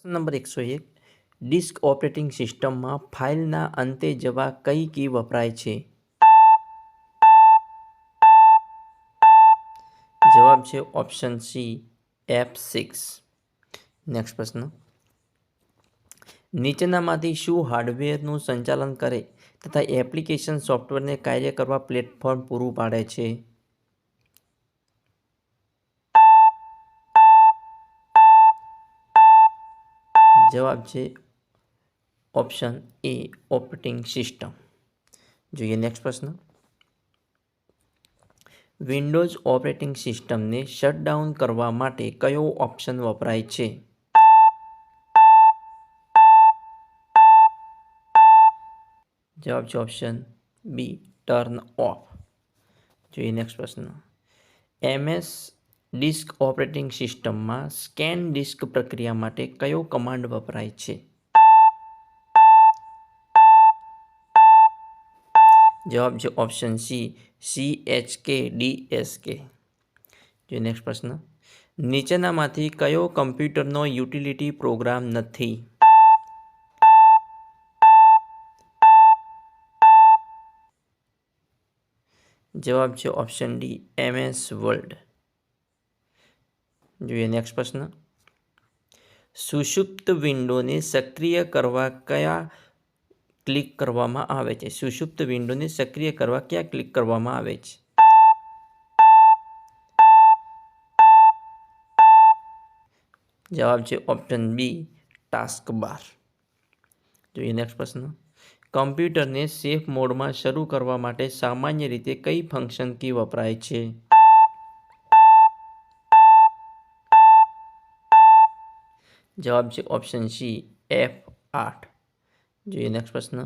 Number 101 disk operating સિસ્ટમમાં ફાઇલના અંતે જવા કઈ કી વપરાય છે? જવાબ છે ઓપ્શન સી F6. નેક્સ્ટ પ્રશ્ન, નીચેનામાંથી શું હાર્ડવેરનું સંચાલન કરે તથા એપ્લિકેશન સોફ્ટવેરને કાર્ય કરવા પ્લેટફોર્મ પૂરું પાડે છે? જવાબ છે ઓપ્શન એ ઓપરેટિંગ સિસ્ટમ. જોઈએ નેક્સ્ટ પ્રશ્ન, વિન્ડોઝ ઓપરેટિંગ સિસ્ટમને શટડાઉન કરવા માટે કયો ઓપ્શન વપરાય છે? જવાબ છે ઓપ્શન બી ટર્ન ઓફ. જોઈએ નેક્સ્ટ પ્રશ્ન, MS ડિસ્ક ઓપરેટિંગ સિસ્ટમમાં સ્કેન ડિસ્ક પ્રક્રિયા માટે કયો કમાન્ડ વપરાય છે? જવાબ છે ઓપ્શન સી CHKDSK. જોઈએ નેક્સ્ટ પ્રશ્ન, નીચેનામાંથી કયો કમ્પ્યુટરનો યુટિલિટી પ્રોગ્રામ નથી? જવાબ છે ઓપ્શન ડી MS વર્લ્ડ. જોઈએ નેક્સ્ટ પ્રશ્ન, સુષુપ્ત વિન્ડોને સક્રિય કરવા કયા ક્લિક કરવામાં આવે છે? સુષુપ્ત વિન્ડોને સક્રિય કરવા ક્યાં ક્લિક કરવામાં આવે છે? જવાબ છે ઓપ્શન બી ટાસ્ક બાર. જોઈએ નેક્સ્ટ પ્રશ્ન, કમ્પ્યુટરને સેફ મોડમાં શરૂ કરવા માટે સામાન્ય રીતે કઈ ફંક્શન કી વપરાય છે? જવાબ છે ઓપ્શન સી F8. જોઈએ નેક્સ્ટ પ્રશ્ન,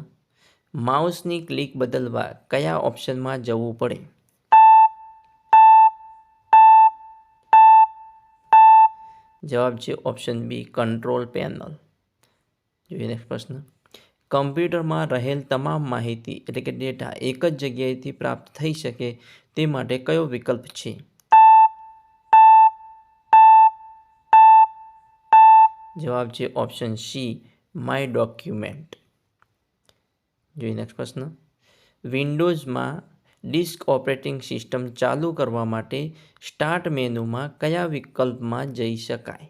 માઉસની ક્લિક બદલવા કયા ઓપ્શનમાં જવું પડે? જવાબ છે ઓપ્શન બી કંટ્રોલ પેનલ. જોઈએ નેક્સ્ટ પ્રશ્ન, કમ્પ્યુટરમાં રહેલ તમામ માહિતી એટલે કે ડેટા એક જ જગ્યાએથી પ્રાપ્ત થઈ શકે તે માટે કયો વિકલ્પ છે? જવાબ છે ઓપ્શન સી માય ડોક્યુમેન્ટ. જોઈએ નેક્સ્ટ પ્રશ્ન, વિન્ડોઝમાં ડિસ્ક ઓપરેટિંગ સિસ્ટમ ચાલુ કરવા માટે સ્ટાર્ટ મેનુમાં કયા વિકલ્પમાં જઈ શકાય?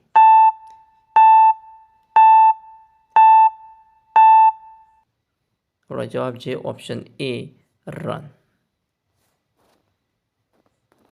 આપણો જવાબ છે ઓપ્શન એ રન.